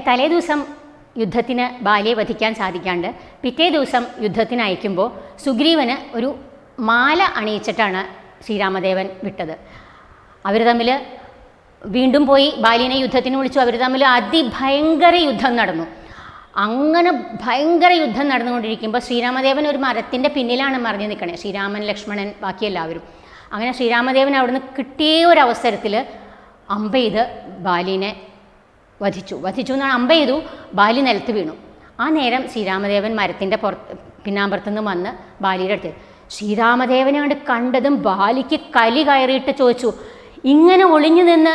അങ്ങനെ തലേ ദിവസം യുദ്ധത്തിന് ബാലിയെ വധിക്കാൻ സാധിക്കാണ്ട് പിറ്റേ ദിവസം യുദ്ധത്തിന് അയക്കുമ്പോൾ സുഗ്രീവന് ഒരു മാല അണിയിച്ചിട്ടാണ് ശ്രീരാമദേവൻ വിട്ടത്. അവർ തമ്മിൽ വീണ്ടും പോയി ബാലിനെ യുദ്ധത്തിന് വിളിച്ചു. അവർ തമ്മിൽ അതിഭയങ്കര യുദ്ധം നടന്നു. അങ്ങനെ ഭയങ്കര യുദ്ധം നടന്നുകൊണ്ടിരിക്കുമ്പോൾ ശ്രീരാമദേവൻ ഒരു മരത്തിൻ്റെ പിന്നിലാണ് മറിഞ്ഞു നിൽക്കണേ, ശ്രീരാമൻ, ലക്ഷ്മണൻ, ബാക്കി എല്ലാവരും. അങ്ങനെ ശ്രീരാമദേവൻ അവിടുന്ന് കിട്ടിയ ഒരവസരത്തിൽ അമ്പ ചെയ്ത് ബാലിനെ വധിച്ചു എന്നാണ്. അമ്പ ചെയ്തു, ബാലി നിലത്ത് വീണു. ആ നേരം ശ്രീരാമദേവൻ മരത്തിൻ്റെ പിന്നാമ്പുറത്തുനിന്ന് വന്ന് ബാലിയുടെ അടുത്ത് ശ്രീരാമദേവനെ കണ്ടതും ബാലിക്ക് കലി കയറിയിട്ട് ചോദിച്ചു, ഇങ്ങനെ ഒളിഞ്ഞു നിന്ന്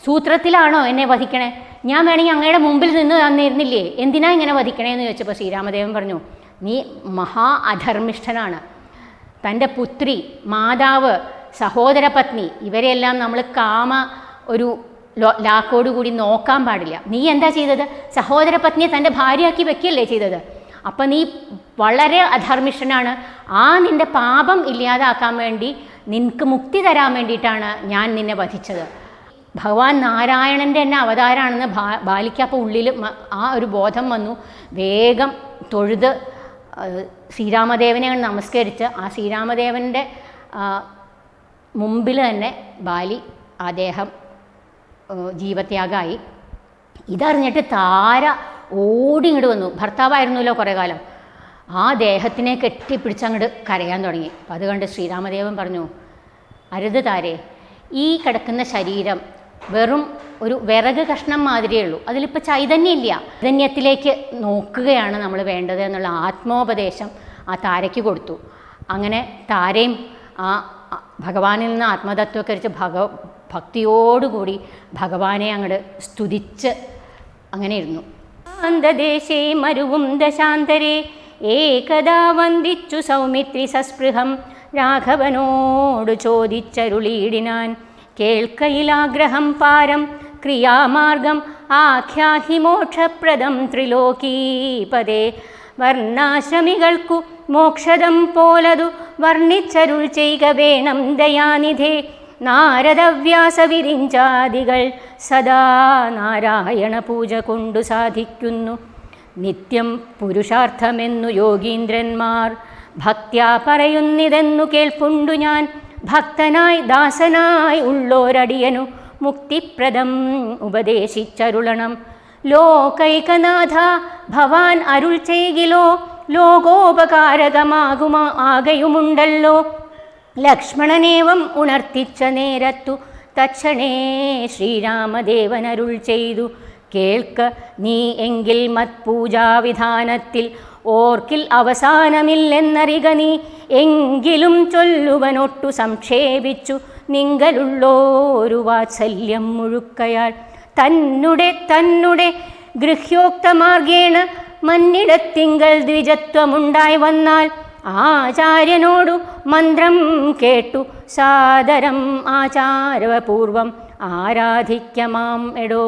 സൂത്രത്തിലാണോ എന്നെ വധിക്കണേ? ഞാൻ വേണമെങ്കിൽ അങ്ങയുടെ മുമ്പിൽ നിന്ന് തന്നിരുന്നില്ലേ, എന്തിനാ ഇങ്ങനെ വധിക്കണേന്ന് ചോദിച്ചപ്പോൾ ശ്രീരാമദേവൻ പറഞ്ഞു, നീ മഹാ അധർമ്മിഷ്ഠനാണ്. തൻ്റെ പുത്രി, മാതാവ്, സഹോദരപത്നി ഇവരെല്ലാം നമ്മൾ ഒരു ലാക്കോടുകൂടി നോക്കാൻ പാടില്ല. നീ എന്താ ചെയ്തത്? സഹോദരപത്നിയെ തൻ്റെ ഭാര്യയാക്കി വെക്കുകയല്ലേ ചെയ്തത്. അപ്പം നീ വളരെ അധർമ്മിഷ്ഠനാണ്. നിൻ്റെ പാപം ഇല്ലാതാക്കാൻ വേണ്ടി, നിനക്ക് മുക്തി തരാൻ വേണ്ടിയിട്ടാണ് ഞാൻ നിന്നെ വധിച്ചത്. ഭഗവാൻ നാരായണൻ്റെ തന്നെ അവതാരമാണെന്ന് ബാലിക്കപ്പോൾ ഉള്ളിൽ ആ ഒരു ബോധം വന്നു. വേഗം തൊഴുത് ശ്രീരാമദേവനെ നമസ്കരിച്ച് ആ ശ്രീരാമദേവൻ്റെ മുമ്പിൽ തന്നെ അദ്ദേഹം ജീവത്യാഗമായി. ഇതറിഞ്ഞിട്ട് താര ഓടി ഇങ്ങോട്ട് വന്നു. ഭർത്താവായിരുന്നല്ലോ കുറേ കാലം. ആ ദേഹത്തിനെ കെട്ടിപ്പിടിച്ച് അങ്ങോട്ട് കരയാൻ തുടങ്ങി. അപ്പം അത് കണ്ട് ശ്രീരാമദേവൻ പറഞ്ഞു, അരുത് താരേ, ഈ കിടക്കുന്ന ശരീരം വെറും ഒരു വിറക് കഷ്ണം മാതിരിയേ ഉള്ളൂ, അതിലിപ്പോൾ ചൈതന്യമില്ല. ചൈതന്യത്തിലേക്ക് നോക്കുകയാണ് നമ്മൾ വേണ്ടത് എന്നുള്ള ആത്മോപദേശം ആ താരയ്ക്ക് കൊടുത്തു. അങ്ങനെ താരയും ആ ഭഗവാനിൽ നിന്ന് ആത്മതത്വക്കരിച്ച് ഭക്തിയോടുകൂടി ഭഗവാനെ അങ്ങോട്ട് സ്തുതിച്ച് അങ്ങനെ ഇരുന്നു. അന്തദേശേ മരുവും ദശാന്തരേ ഏകദാ വന്ദിച്ചു സൗമിത്രി സസ്പൃഹം രാഘവനോട് ചോദിച്ചരുളീടിനാൻ, കേൾക്കയിലാഗ്രഹം പാരം ക്രിയാമാർഗം ആഖ്യാഹി മോക്ഷപ്രദം ത്രിലോകീപദേ. വർണ്ണാശ്രമികൾക്കു മോക്ഷദം പോലതു വർണ്ണിച്ചരുൾ ചെയ്ക വേണം ദയാനിധേ. നാരദവ്യാസവിരിഞ്ചാദികൾ സദാ നാരായണ പൂജ കൊണ്ടു സാധിക്കുന്നു. നിത്യം പുരുഷാർത്ഥമെന്നു യോഗീന്ദ്രന്മാർ ഭക്ത്യാ പറയുന്നിതെന്നു കേൾപ്പുണ്ടു ഞാൻ. ഭക്തനായി ദാസനായി ഉള്ളോരടിയനു മുക്തിപ്രദം ഉപദേശിച്ചരുളണം. ലോകൈകനാഥ ഭവാൻ അരുൾ ചെയ്കിലോ ആകയുമുണ്ടല്ലോ. ലക്ഷ്മണനേവം ഉണർത്തിച്ച നേരത്തു തക്ഷണേ ശ്രീരാമദേവനരുൾ ചെയ്തു, കേൾക്ക നീ എങ്കിൽ മത്പൂജാവിധാനത്തിൽ ഓർക്കിൽ അവസാനമില്ലെന്നറിക നീ. എങ്കിലും ചൊല്ലുവനൊട്ടു സംക്ഷേപിച്ചു നിങ്കലുള്ളോരു വാത്സല്യം മുഴുക്കയാൽ. തന്നെ ഗൃഹ്യോക്തമാർഗേണ മന്നിടത്തിങ്കൽ ദ്വിജത്വമുണ്ടായി വന്നാൽ ആചാര്യനോടു മന്ത്രം കേട്ടു സാദരം ആചാരപൂർവം ആരാധിക്കമാം എടോ.